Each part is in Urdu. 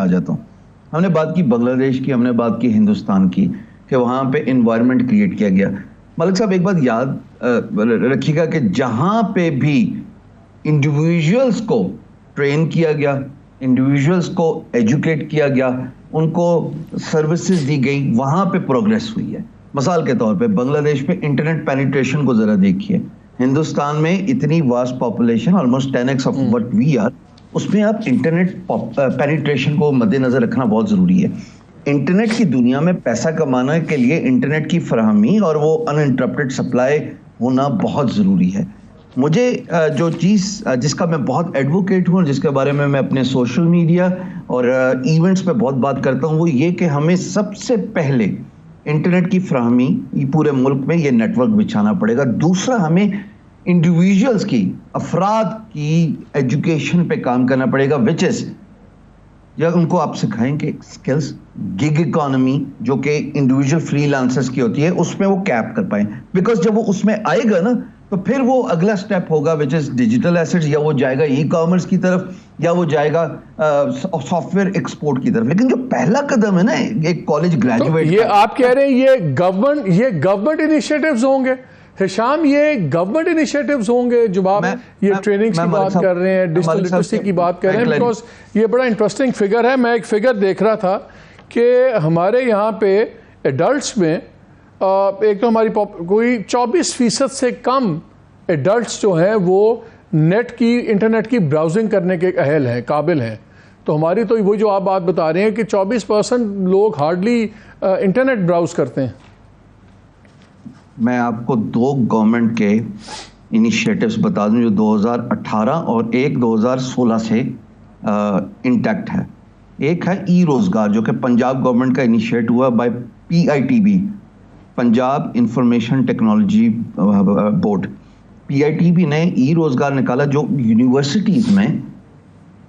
آ جاتا ہوں. ہم نے بات کی بنگلہ دیش کی, ہم نے بات کی ہندوستان کی کہ وہاں پہ انوائرمنٹ کریٹ کیا گیا. ملک صاحب ایک بات یاد رکھیے گا کہ جہاں پہ بھی انڈیویژلس کو ٹرین کیا گیا, انڈیویژلس کو ایجوکیٹ کیا گیا, ان کو سروسز دی گئی, وہاں پہ پروگریس ہوئی ہے. مثال کے طور پہ بنگلہ دیش پہ انٹرنیٹ پینیٹریشن کو ذرا دیکھیے. ہندوستان میں اتنی vast population, almost 10x of what we are, اس میں آپ انٹرنیٹ پینیٹریشن کو مد نظر رکھنا بہت ضروری ہے. انٹرنیٹ کی دنیا میں پیسہ کمانے کے لیے انٹرنیٹ کی فراہمی اور وہ ان انٹرپٹڈ سپلائی ہونا بہت ضروری ہے. مجھے جو چیز جس کا میں بہت ایڈوکیٹ ہوں, جس کے بارے میں میں اپنے سوشل میڈیا اور ایونٹس پہ بہت بات کرتا ہوں, وہ یہ کہ ہمیں سب سے پہلے انٹرنیٹ کی فراہمی پورے ملک میں یہ نیٹ ورک بچھانا پڑے گا. دوسرا, ہمیں انڈیویژلس کی, افراد کی ایجوکیشن پہ کام کرنا پڑے گا, وچ از یا ان کو آپ سکھائیں کہ اسکلس, گگ اکانومی جو کہ انڈیویژل فری لانسرز کی ہوتی ہے, اس میں وہ کیپ کر پائیں. بیکاز جب وہ اس میں آئے گا نا, تو پھر وہ اگلا سٹیپ ہوگا وچ از ڈیجیٹل ایسیٹس, یا وہ جائے گا ای کامرس کی طرف, یا وہ جائے گا سافٹ ویئر ایکسپورٹ کی طرف. لیکن جو پہلا قدم ہے نا ایک کالج گریجویٹ, یہ آپ کہہ رہے ہیں یہ گورنمنٹ انیشیٹوز ہوں گے ہشام, یہ گورنمنٹ انیشیٹوز ہوں گے جب آپ یہ ٹریننگز کی بات کر رہے ہیں, ڈیجیٹل لٹریسی کی بات کر رہے ہیں, بیکاز یہ بڑا انٹرسٹنگ فگر ہے. میں ایک فگر دیکھ رہا تھا کہ ہمارے یہاں پہ ایڈلٹس میں ایک تو ہماری کوئی 24% سے کم ایڈلٹس جو ہیں وہ انٹرنیٹ کی براؤزنگ کرنے کے اہل ہیں, قابل ہیں. تو ہماری تو وہی جو آپ بات بتا رہے ہیں کہ 24% لوگ ہارڈلی انٹرنیٹ براؤز کرتے ہیں. میں آپ کو 2 گورنمنٹ کے انیشیٹوز بتا دوں جو 2018 اور ایک 2016 سے انٹیکٹ ہے. ایک ہے ای روزگار جو کہ پنجاب گورنمنٹ کا انیشیٹ ہوا by PITB, Punjab information technology board. PITB نے ای روزگار نکالا جو یونیورسٹیز میں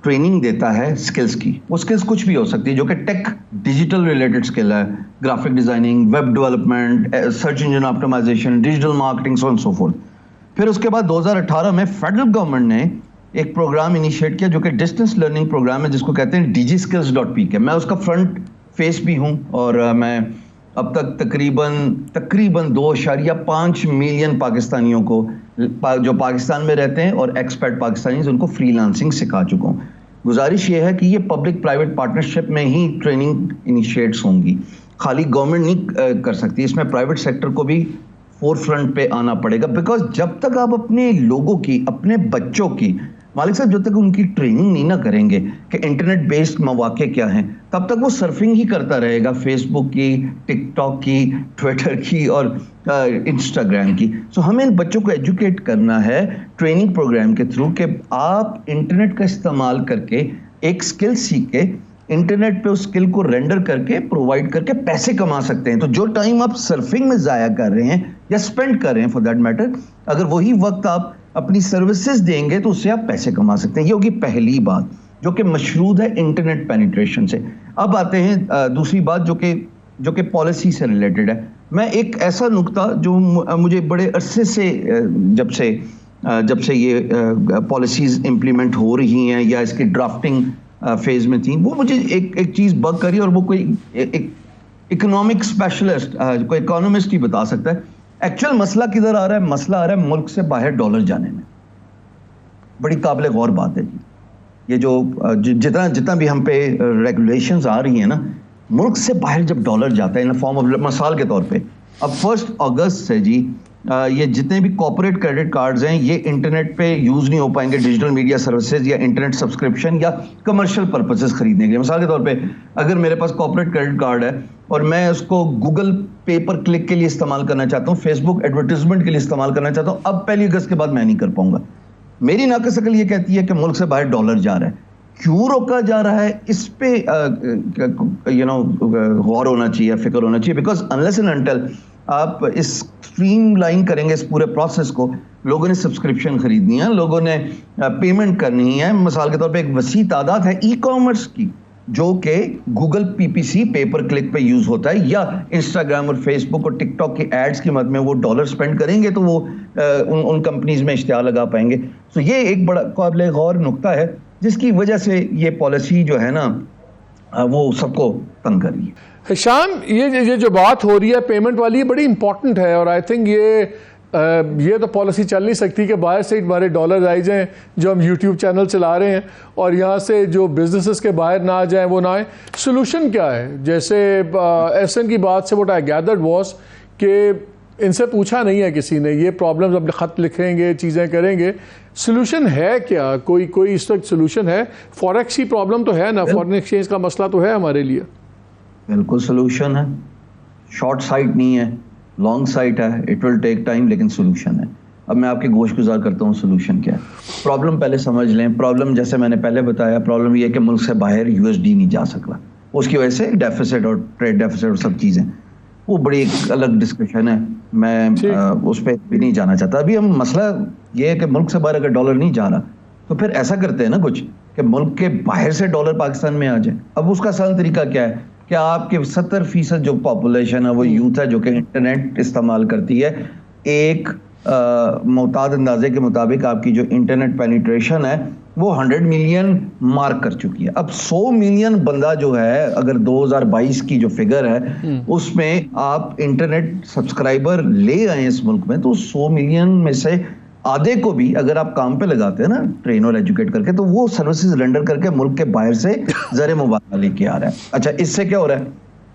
ٹریننگ دیتا ہے اسکلس کی. وہ اسکلس کچھ بھی ہو سکتی ہے جو کہ ٹیک ڈیجیٹل ریلیٹڈ اسکل ہے, graphic designing, web development, search engine optimisation, digital marketing, so on so forth. پھر اس کے بعد 2018 میں فیڈرل گورنمنٹ نے ایک پروگرام انیشیٹ کیا جو کہ ڈسٹینس لرننگ پروگرام ہے, جس کو کہتے ہیں DigiSkills.pk. میں اس کا فرنٹ فیس بھی ہوں, اور میں اب تک تقریباً 2.5 ملین پاکستانیوں کو جو پاکستان میں رہتے ہیں اور ایکسپیٹ پاکستانیز, ان کو فری لانسنگ سکھا چکا ہوں. گزارش یہ ہے کہ یہ پبلک پرائیویٹ پارٹنرشپ میں ہی ٹریننگ انیشیٹس ہوں گی, خالی گورنمنٹ نہیں کر سکتی, اس میں پرائیویٹ سیکٹر کو بھی فور فرنٹ پہ آنا پڑے گا. بیکاز جب تک آپ اپنے لوگوں کی, اپنے بچوں کی, مالک صاحب جب تک ان کی ٹریننگ نہیں نہ کریں گے کہ انٹرنیٹ بیسڈ مواقع کیا ہیں, تب تک وہ سرفنگ ہی کرتا رہے گا, فیس بک کی, ٹک ٹاک کی, ٹویٹر کی اور انسٹاگرام کی. سو ہمیں ان بچوں کو ایجوکیٹ کرنا ہے ٹریننگ پروگرام کے تھرو کہ آپ انٹرنیٹ کا استعمال کر کے ایک اسکل سیکھ کے انٹرنیٹ پہ اس اسکل کو رینڈر کر کے پرووائڈ کر کے پیسے کما سکتے ہیں. تو جو ٹائم آپ سرفنگ میں ضائع کر رہے ہیں یا اسپینڈ کر رہے ہیں فار دیٹ میٹر, اگر وہی وقت آپ اپنی سروسز دیں گے تو اس سے آپ پیسے کما سکتے ہیں. یہ ہوگی پہلی بات جو کہ مشروط ہے انٹرنیٹ پینیٹریشن سے. اب آتے ہیں دوسری بات جو کہ پالیسی سے ریلیٹڈ ہے. میں ایک ایسا نقطہ جو مجھے بڑے عرصے سے جب سے یہ پالیسیز امپلیمنٹ ہو رہی ہیں یا اس کی ڈرافٹنگ فیز میں تھیں, وہ مجھے ایک چیز بگ کری, اور وہ کوئی ایک اکنامک اسپیشلسٹ, کوئی اکانومسٹ ہی بتا سکتا ہے. ایکچوئل مسئلہ کدھر آ رہا ہے؟ مسئلہ آ رہا ہے ملک سے باہر ڈالر جانے میں. بڑی قابل غور بات ہے جی. یہ جو جتنا بھی ہم پہ ریگولیشنز آ رہی ہیں نا, ملک سے باہر جب ڈالر جاتا ہے ان فارم آف, مثال کے طور پہ اب 1 اگست سے جی یہ جتنے بھی کارپوریٹ کریڈٹ کارڈز ہیں یہ انٹرنیٹ پہ یوز نہیں ہو پائیں گے ڈیجیٹل میڈیا سروسز یا انٹرنیٹ سبسکرپشن یا کمرشل پرپسز خریدنے کے لیے. مثال کے طور پہ اگر میرے پاس کارپوریٹ کریڈٹ کارڈ ہے اور میں اس کو گوگل پے پر کلک کے لیے استعمال کرنا چاہتا ہوں, فیس بک ایڈورٹیزمنٹ کے لیے استعمال کرنا چاہتا ہوں, اب 1 اگست کے بعد میں نہیں کر پاؤں گا. میری ناقص عقل یہ کہتی ہے کہ ملک سے باہر ڈالر جا رہا ہے. کیوں روکا جا رہا ہے اس پہ غور ہونا چاہیے, فکر ہونا چاہیے. بیکاز انلیس اینڈ انٹل آپ اس اسٹریم لائن کریں گے اس پورے پروسیس کو, لوگوں نے سبسکرپشن خریدنی ہے, لوگوں نے پیمنٹ کرنی ہے. مثال کے طور پہ ایک وسیع تعداد ہے ای کامرس کی جو کہ گوگل PPC پے پر کلک پہ یوز ہوتا ہے, یا انسٹاگرام اور فیس بک اور ٹک ٹاک کی ایڈز کی مد میں وہ ڈالر سپینڈ کریں گے تو وہ ان کمپنیز میں اشتہار لگا پائیں گے. سو یہ ایک بڑا قابل غور نقطہ ہے جس کی وجہ سے یہ پالیسی جو ہے نا وہ سب کو تنگ کر رہی ہے. ہشام یہ جو بات ہو رہی ہے پیمنٹ والی بڑی امپورٹنٹ ہے, اور آئی تھنک یہ تو پالیسی چل نہیں سکتی کہ باہر سے ہمارے ڈالرز آئی جائیں جو ہم یوٹیوب چینل چلا رہے ہیں اور یہاں سے جو بزنسز کے باہر نہ آ جائیں وہ نہ آئیں. سلوشن کیا ہے؟ جیسے ایس این کی بات سے what I gathered was کہ ان سے پوچھا نہیں ہے کسی نے, یہ پرابلمز اپنے خط لکھیں گے, چیزیں کریں گے, سلوشن ہے کیا؟ کوئی اس وقت سلوشن ہے؟ فوریکس کی پرابلم تو ہے نا, فارن ایکسچینج کا مسئلہ تو ہے ہمارے لیے. بالکل سلوشن ہے, شارٹ سائٹ نہیں ہے, لانگ سائٹ ہے, اٹ ول ٹیک ٹائم, لیکن سلوشن ہے. اب میں آپ کی گوش گزار کرتا ہوں سلوشن کیا ہے. پرابلم پہلے سمجھ لیں. پرابلم جیسے میں نے پہلے بتایا, پرابلم یہ ہے کہ ملک سے باہر USD نہیں جا سکتا, اس کی وجہ سے ڈیفیسٹ اور ٹریڈ ڈیفیسٹ اور سب چیزیں, وہ بڑی ایک الگ ڈسکشن ہے, میں اس پہ بھی نہیں جانا چاہتا. ابھی ہم مسئلہ یہ ہے کہ ملک سے باہر اگر ڈالر نہیں جا رہا تو پھر ایسا کرتے ہیں نا کچھ کہ ملک کے باہر سے ڈالر پاکستان میں آ جائے. اب اس کا آسان طریقہ کیا ہے کہ آپ کے 70% جو پاپولیشن ہے وہ یوتھ ہے جو کہ انٹرنیٹ استعمال کرتی ہے. ایک معتاد اندازے کے مطابق آپ کی جو انٹرنیٹ پینیٹریشن ہے وہ 100 ملین مارک کر چکی ہے. اب 100 ملین بندہ جو ہے, اگر 2022 کی جو فگر ہے اس میں آپ انٹرنیٹ سبسکرائبر لے آئے اس ملک میں, تو 100 ملین میں سے آدھے کو بھی اگر آپ کام پہ لگاتے ہیں نا ٹرین اور ایجوکیٹ کر کے, تو وہ سروسز رینڈر کر کے ملک کے باہر سے زر مبادلہ لے کے آ رہا ہے. اچھا اس سے کیا ہو رہا ہے؟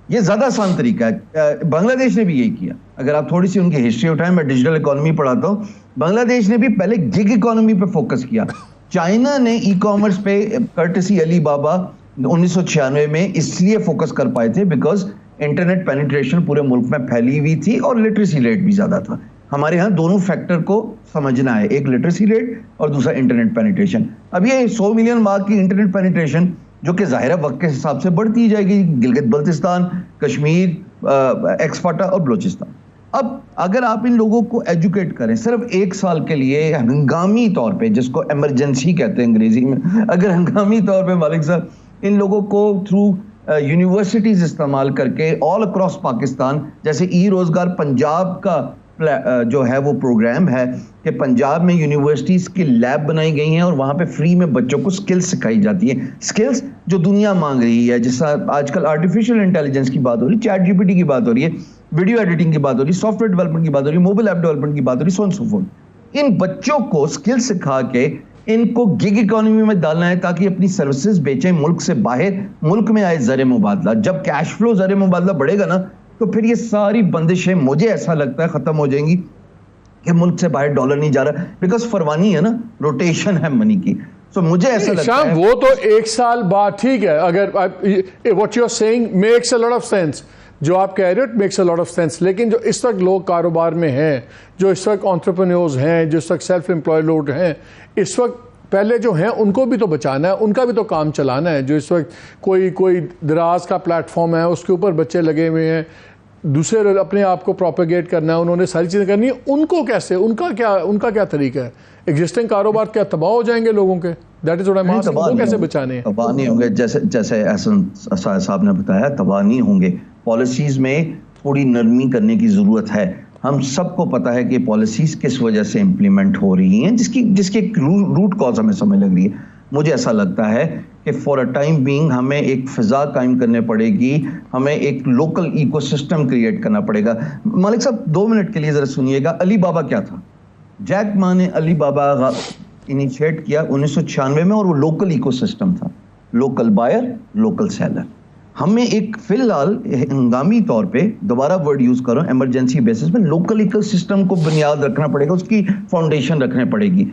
یہ زیادہ آسان طریقہ ہے. بنگلہ دیش نے بھی یہی کیا. اگر آپ تھوڑی سی ان کی ہسٹری اٹھائیں, میں ڈیجیٹل اکانومی پڑھاتا ہوں, بنگلہ دیش نے بھی پہلے گگ اکانومی پہ فوکس کیا. چائنا نے ای کامرس پہ کرٹسی علی بابا 1996 میں اس لیے فوکس کر پائے تھے بیکاز انٹرنیٹ پینیٹریشن پورے ملک میں پھیلی ہوئی تھی اور لٹریسی ریٹ بھی زیادہ تھا. ہمارے ہاں دونوں فیکٹر کو سمجھنا ہے, ایک لٹریسی ریٹ اور دوسرا انٹرنیٹ پینیٹریشن. اب یہ 100 ملین مارک کی انٹرنیٹ پینیٹریشن جو کہ ظاہرہ وقت کے حساب سے بڑھتی جائے گی, گلگت بلتستان, کشمیر, ایکسپاٹا اور بلوچستان. اب اگر آپ ان لوگوں کو ایجوکیٹ کریں صرف 1 سال کے لیے ہنگامی طور پہ, جس کو ایمرجنسی کہتے ہیں انگریزی میں, اگر ہنگامی طور پہ مالک صاحب ان لوگوں کو تھرو یونیورسٹیز استعمال کر کے آل اکراس پاکستان, جیسے ای روزگار پنجاب کا جو ہے وہ پروگرام ہے کہ پنجاب میں یونیورسٹیز کی لیب بنائی گئی ہیں اور وہاں پہ فری میں بچوں کو سکلز سکھائی جاتی ہیں. سکلز جو دنیا مانگ رہی ہے, جس طرح آج کل آرٹیفیشل انٹیلیجنس کی بات ہو رہی ہے, چیٹ جی پی ٹی کی بات ہو رہی ہے, ویڈیو ایڈیٹنگ کی بات ہو رہی ہے, سافٹ ویئر ڈیولپمنٹ کی بات ہو رہی ہے, موبائل ایپ ڈیولپمنٹ کی بات ہو رہی ہے, سو آن سو فورتھ. ان بچوں کو سکل سکھا کے ان کو گگ اکانومی میں ڈالنا ہے تاکہ اپنی سروسز بیچیں ملک سے باہر, ملک میں آئے زر مبادلہ. جب کیش فلو زر مبادلہ بڑھے گا نا تو پھر یہ ساری بندشیں مجھے ایسا لگتا ہے ختم ہو جائیں گی کہ ملک سے باہر ڈالر نہیں جا رہا, بیکاز فروانی ہے نا, روٹیشن ہے منی کی. سو مجھے ایسا لگتا ہے وہ تو 1 سال بعد ٹھیک ہے, اگر what you're saying makes a lot of sense, جو آپ کہہ رہے who makes a lot of sense. لیکن جو اس وقت لوگ کاروبار میں ہیں, جو اس وقت انٹرپرینیورز ہیں, جو اس وقت سیلف امپلائڈ لوگ ہیں, اس وقت پہلے جو ہیں ان کو بھی تو بچانا ہے, ان کا بھی تو کام چلانا ہے. جو اس وقت کوئی دراز کا پلیٹ فارم ہے, اس کے اوپر بچے لگے ہوئے ہیں, دوسرے اپنے آپ کو پروپیگیٹ کرنا ہے, انہوں نے ساری چیزیں کرنی ہے. ان کو کیسے, ان کا کیا طریقہ ہے؟ ایگزسٹنگ کاروبار کیا تباہ ہو جائیں گے لوگوں کے؟ دیٹ از واٹ آئی آم آسکنگ. وہ کیسے بچانے ہیں؟ تباہ نہیں ہوں گے, جیسے احسن صاحب نے بتایا, تباہ نہیں ہوں گے. پالیسیز میں تھوڑی نرمی کرنے کی ضرورت ہے. ہم سب کو پتا ہے کہ پالیسیز کس وجہ سے امپلیمنٹ ہو رہی ہیں, جس کی روٹ کاز ہمیں سمجھ لگ رہی ہے. مجھے ایسا لگتا ہے کہ فار اے ٹائم بینگ ہمیں ایک فضا قائم کرنے پڑے گی, ہمیں ایک لوکل ایکو سسٹم کریٹ کرنا پڑے گا. مالک صاحب 2 منٹ کے لیے ذرا سنیے گا. علی بابا کیا تھا؟ جیک ما نے علی بابا انیشیٹ کیا 1996 میں, اور وہ لوکل ایکو سسٹم تھا, لوکل بائر لوکل سیلر. ہمیں ایک فی الحال ہنگامی طور پہ, دوبارہ ورڈ یوز کرو, ایمرجنسی بیسس میں لوکل ایکو سسٹم کو بنیاد رکھنا پڑے گا, اس کی فاؤنڈیشن رکھنے پڑے گی.